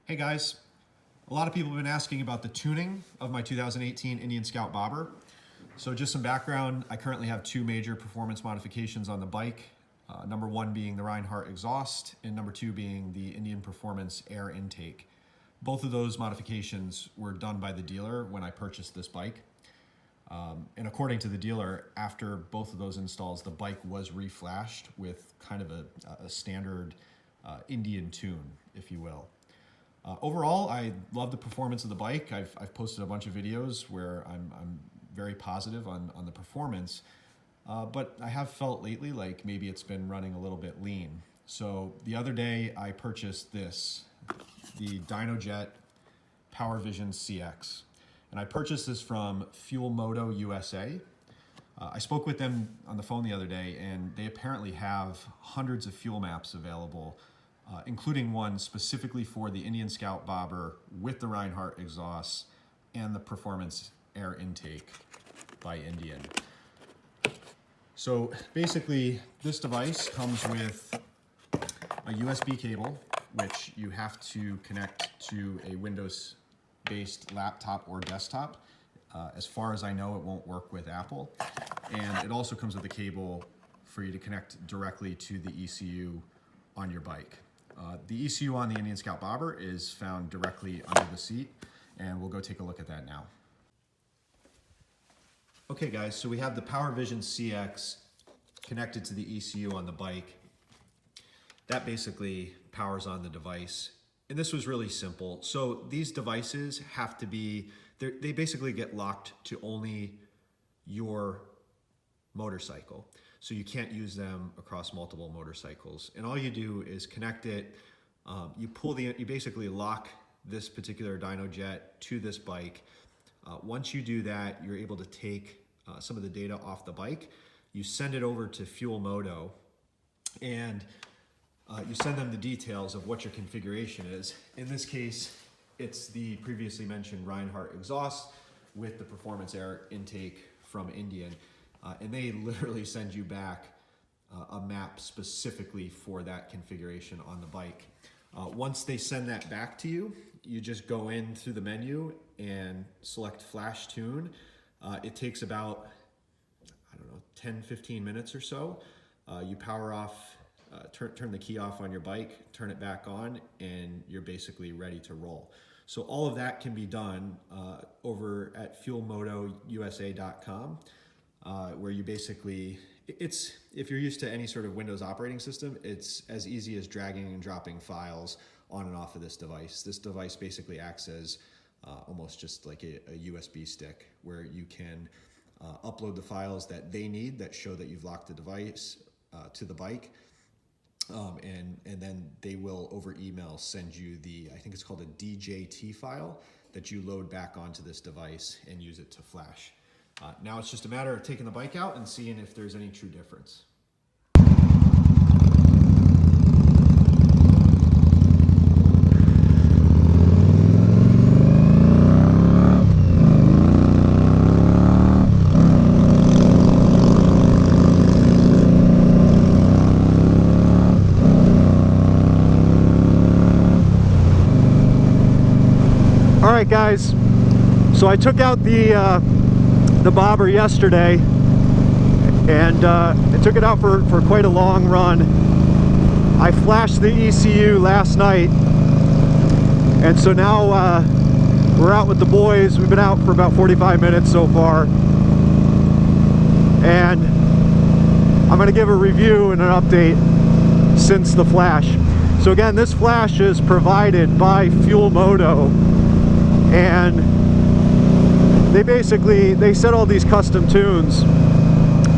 Hey guys, a lot of people have been asking about the tuning of my 2018 Indian Scout Bobber. So just some background, I currently have two major performance modifications on the bike. Number one being the Reinhardt exhaust, and number two being the Indian Performance air intake. Both of those modifications were done by the dealer when I purchased this bike. And according to the dealer, after both of those installs, the bike was reflashed with kind of a standard Indian tune, if you will. Overall, I love the performance of the bike. I've posted a bunch of videos where I'm very positive on the performance, but I have felt lately like maybe it's been running a little bit lean. So the other day I purchased this, the Dynojet Power Vision CX. And I purchased this from Fuel Moto USA. I spoke with them on the phone the other day, and they apparently have hundreds of fuel maps available, including one specifically for the Indian Scout Bobber with the Reinhardt exhaust and the Performance air intake by Indian. So basically, this device comes with a USB cable, which you have to connect to a Windows-based laptop or desktop. As far as I know, it won't work with Apple. And it also comes with a cable for you to connect directly to the ECU on your bike. The ECU on the Indian Scout Bobber is found directly under the seat, and we'll go take a look at that now. Okay guys, so we have the Power Vision CX connected to the ECU on the bike. That basically powers on the device. And this was really simple. So these devices have to be, they basically get locked to only your motorcycle. So you can't use them across multiple motorcycles. And all you do is connect it, you basically lock this particular Dynojet to this bike. Once you do that, you're able to take some of the data off the bike. You send it over to Fuel Moto, and you send them the details of what your configuration is. In this case, it's the previously mentioned Reinhardt exhaust with the Performance air intake from Indian. And they literally send you back a map specifically for that configuration on the bike. Once they send that back to you, you just go in through the menu and select Flash Tune. It takes about, 10-15 minutes or so. You power off, turn the key off on your bike, turn it back on, and you're basically ready to roll. So all of that can be done over at fuelmotousa.com. Where you basically, if you're used to any sort of Windows operating system, it's as easy as dragging and dropping files on and off of this device. This device basically acts as almost just like a USB stick where you can upload the files that they need that show that you've locked the device to the bike. And then they will over email send you I think it's called a DJT file that you load back onto this device and use it to flash. Now it's just a matter of taking the bike out and seeing if there's any true difference. All right, guys. So I took out the bobber yesterday, and I took it out for quite a long run. I flashed the ECU last night, and so now we're out with the boys. We've been out for about 45 minutes so far, and I'm going to give a review and an update since the flash. So again, this flash is provided by Fuel Moto, and they set all these custom tunes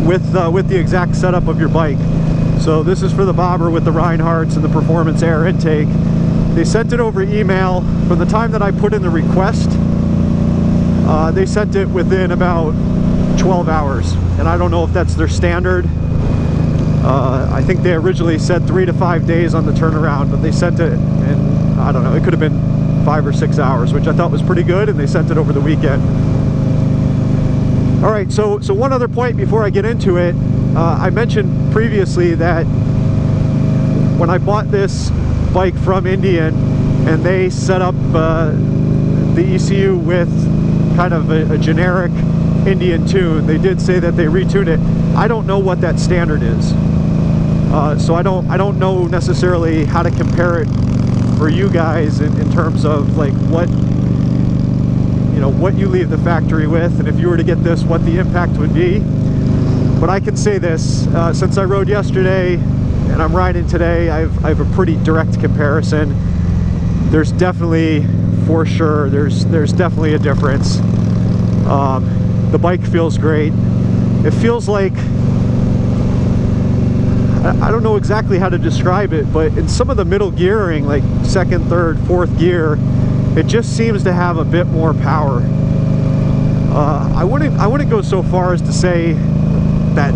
with the exact setup of your bike. So this is for the bobber with the Reinhardts and the Performance air intake. They sent it over email. From the time that I put in the request, they sent it within about 12 hours. And I don't know if that's their standard. I think they originally said 3 to 5 days on the turnaround, but they sent it in, I don't know, it could have been 5 or 6 hours, which I thought was pretty good, and they sent it over the weekend. All right, so one other point before I get into it, I mentioned previously that when I bought this bike from Indian, and they set up the ECU with kind of a generic Indian tune. They did say that they retune it. I don't know what that standard is, so I don't know necessarily how to compare it for you guys in terms of like what you leave the factory with, and if you were to get this, what the impact would be. But I can say this, since I rode yesterday and I'm riding today, I have a pretty direct comparison. There's definitely, for sure, there's definitely a difference. The bike feels great. It feels like, I don't know exactly how to describe it, but in some of the middle gearing, like second, third, fourth gear, it just seems to have a bit more power. I wouldn't go so far as to say that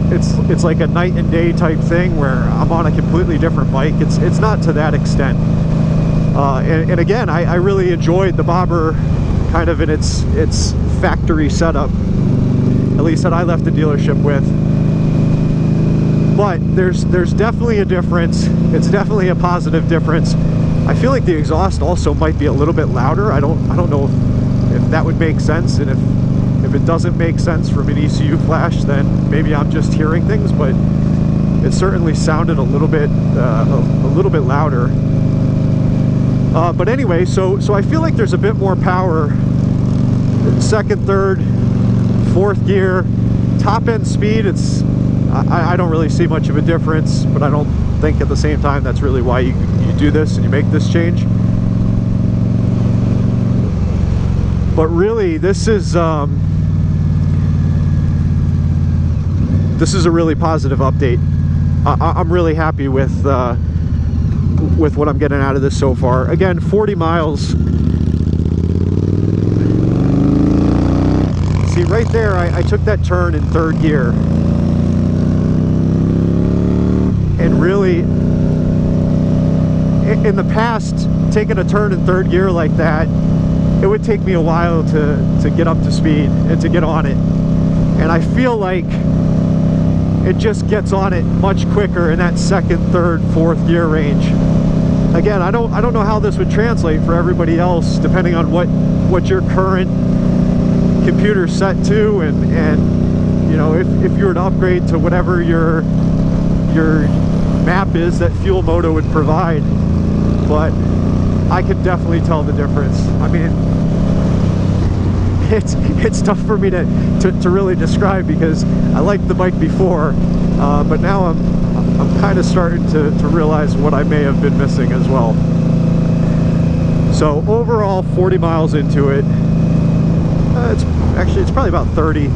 it's like a night and day type thing where I'm on a completely different bike. It's not to that extent. And again, I really enjoyed the bobber kind of in its factory setup, at least that I left the dealership with. But there's definitely a difference. It's definitely a positive difference. I feel like the exhaust also might be a little bit louder. I don't know if that would make sense, and if it doesn't make sense from an ECU flash, then maybe I'm just hearing things, but it certainly sounded a little bit louder. But anyway, so I feel like there's a bit more power. Second, third, fourth gear, top end speed, I don't really see much of a difference, but I don't think at the same time that's really why you do this and you make this change. But really, this is a really positive update. I'm really happy with what I'm getting out of this so far. Again, 40 miles. See, right there, I took that turn in third gear. And really, in the past, taking a turn in third gear like that, it would take me a while to get up to speed and to get on it. And I feel like it just gets on it much quicker in that second, third, fourth gear range. Again, I don't know how this would translate for everybody else, depending on what your current computer's set to, and you know, if you were to upgrade to whatever your map is that Fuel Moto would provide. But I could definitely tell the difference. I mean, it's tough for me to really describe, because I liked the bike before, but now I'm kind of starting to realize what I may have been missing as well. So overall, 40 miles into it. It's probably about 40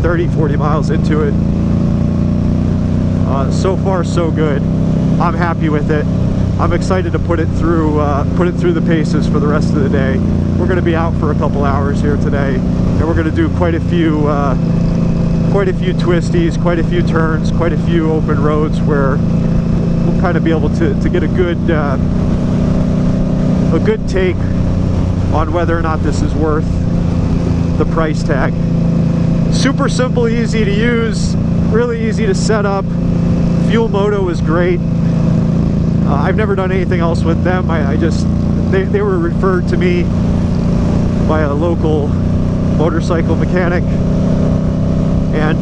miles into it. So far, so good. I'm happy with it. I'm excited to put it through the paces for the rest of the day. We're going to be out for a couple hours here today, and we're going to do quite a few twisties, quite a few turns, quite a few open roads where we'll kind of be able to get a good take on whether or not this is worth the price tag. Super simple, easy to use, really easy to set up. Fuel Moto is great. I've never done anything else with them. They were referred to me by a local motorcycle mechanic, and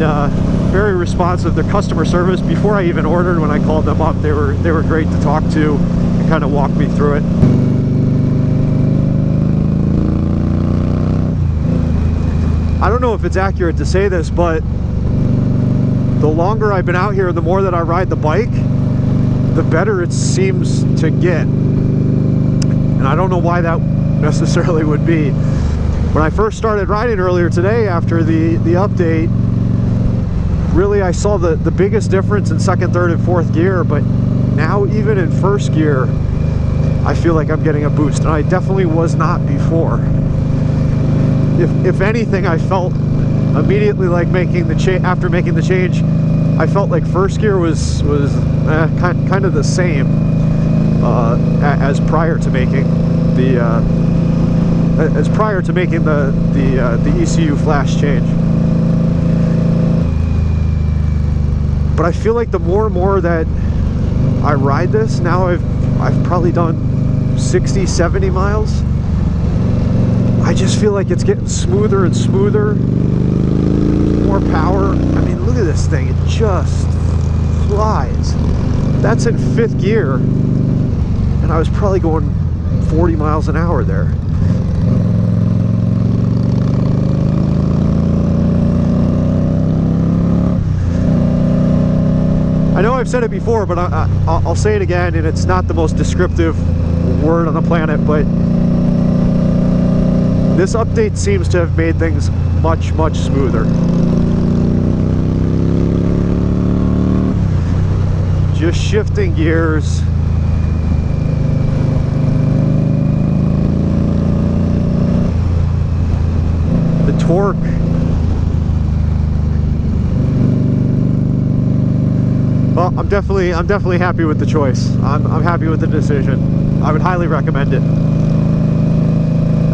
very responsive. Their customer service, before I even ordered, when I called them up, they were great to talk to and kind of walk me through it. I don't know if it's accurate to say this, but the longer I've been out here, the more that I ride the bike, the better it seems to get. And I don't know why that necessarily would be. When I first started riding earlier today after the update, really I saw the biggest difference in second, third, and fourth gear, but now even in first gear, I feel like I'm getting a boost, and I definitely was not before. If anything, I felt immediately like after making the change, I felt like first gear was kind of the same as prior to making the ECU flash change. But I feel like the more and more that I ride this, now I've probably done 60, 70 miles, I just feel like it's getting smoother and smoother, more power. I mean, look at this thing, it just flies. That's in 5th gear, and I was probably going 40 miles an hour there. I know I've said it before, but I'll say it again, and it's not the most descriptive word on the planet, but this update seems to have made things much, much smoother. Just shifting gears. The torque. Well, I'm definitely happy with the choice. I'm happy with the decision. I would highly recommend it.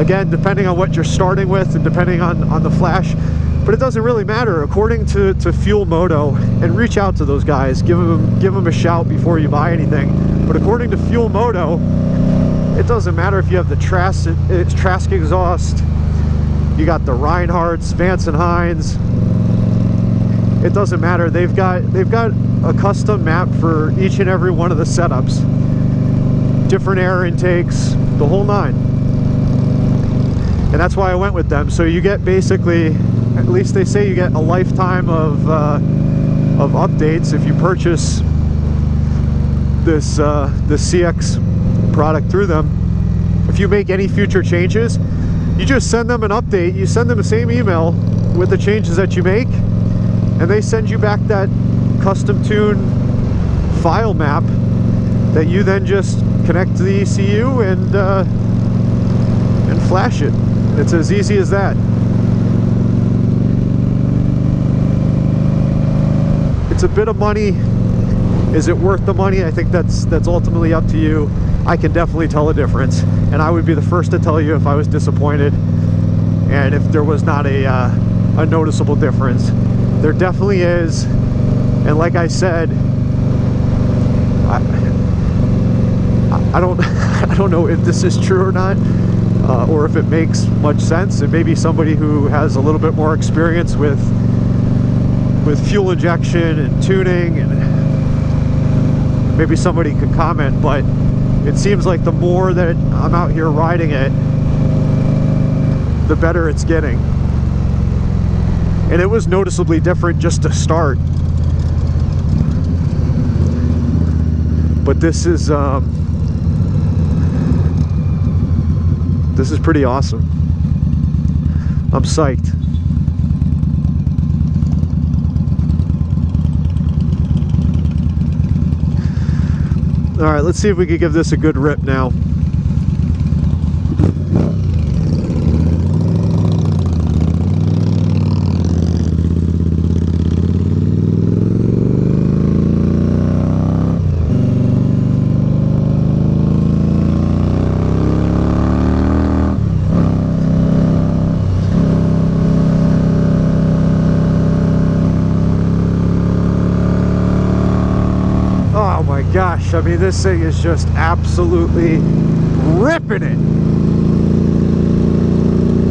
Again, depending on what you're starting with and depending on the flash, but it doesn't really matter. According to Fuel Moto, and reach out to those guys, give them a shout before you buy anything. But according to Fuel Moto, it doesn't matter if you have the Trask exhaust, you got the Reinhardts, Vance and Hines. It doesn't matter. They've got a custom map for each and every one of the setups, different air intakes, the whole nine. And that's why I went with them. So you get basically, at least they say you get a lifetime of updates if you purchase this CX product through them. If you make any future changes, you just send them an update. You send them the same email with the changes that you make, and they send you back that custom tune file map that you then just connect to the ECU and flash it. It's as easy as that. It's a bit of money. Is it worth the money? I think that's ultimately up to you. I can definitely tell a difference, and I would be the first to tell you if I was disappointed and if there was not a noticeable difference. There definitely is, and like I said, I don't know if this is true or not, or if it makes much sense, and maybe somebody who has a little bit more experience with fuel injection and tuning, and maybe somebody could comment. But it seems like the more that I'm out here riding it, the better it's getting. And it was noticeably different just to start. But this is pretty awesome. I'm psyched. All right, let's see if we can give this a good rip now. Gosh, I mean, this thing is just absolutely ripping it.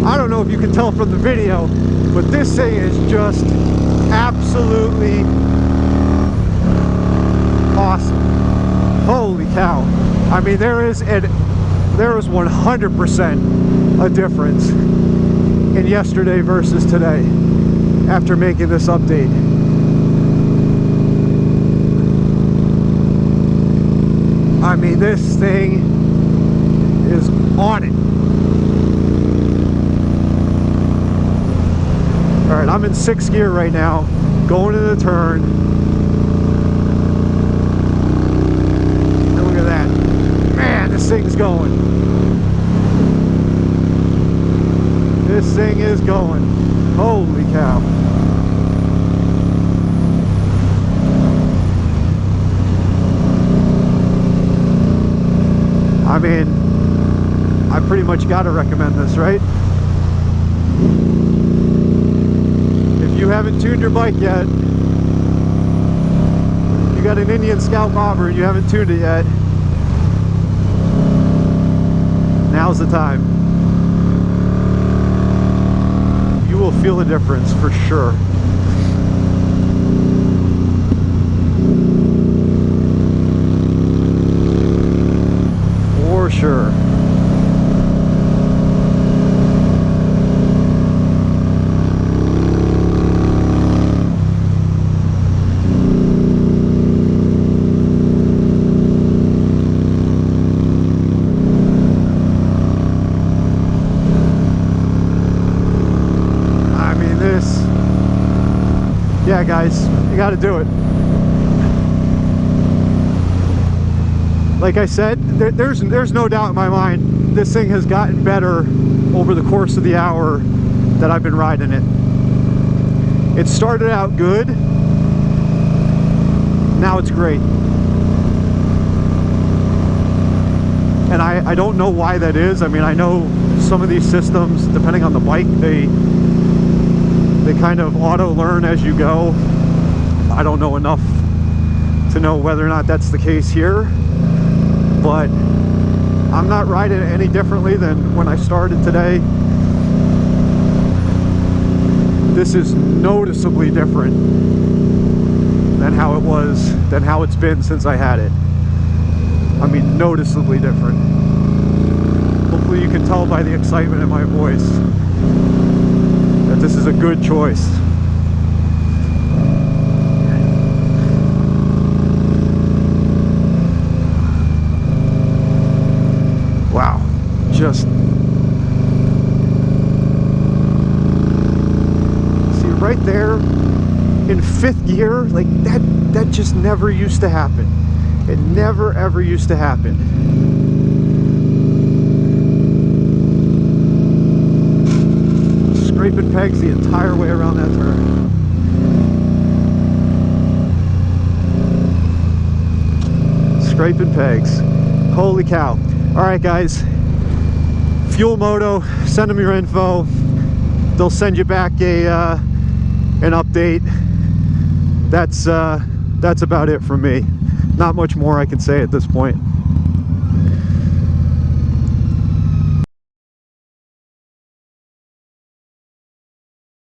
I don't know if you can tell from the video, but this thing is just absolutely awesome. Holy cow. I mean, there is 100% a difference in yesterday versus today after making this update. I mean, this thing is on it. All right, I'm in 6th gear right now, going to the turn. And look at that. Man, this thing's going. This thing is going. Holy cow. I mean, I pretty much got to recommend this, right? If you haven't tuned your bike yet, you got an Indian Scout Bobber and you haven't tuned it yet, Now's the time. You will feel a difference for sure. For sure. Yeah, guys, you got to do it. Like I said, there's no doubt in my mind this thing has gotten better over the course of the hour that I've been riding it. It started out good, now it's great. And I don't know why that is. I mean, I know some of these systems, depending on the bike, they kind of auto learn as you go. I don't know enough to know whether or not that's the case here, but I'm not riding it any differently than when I started today. This is noticeably different than how it was, than how it's been since I had it. I mean, noticeably different. Hopefully you can tell by the excitement in my voice that this is a good choice. Wow, just see right there in 5th gear, like that just never used to happen. It never ever used to happen. Scraping pegs the entire way around that turn. Scraping pegs. Holy cow. Alright guys, Fuel Moto, send them your info. They'll send you back an update. That's about it from me. Not much more I can say at this point.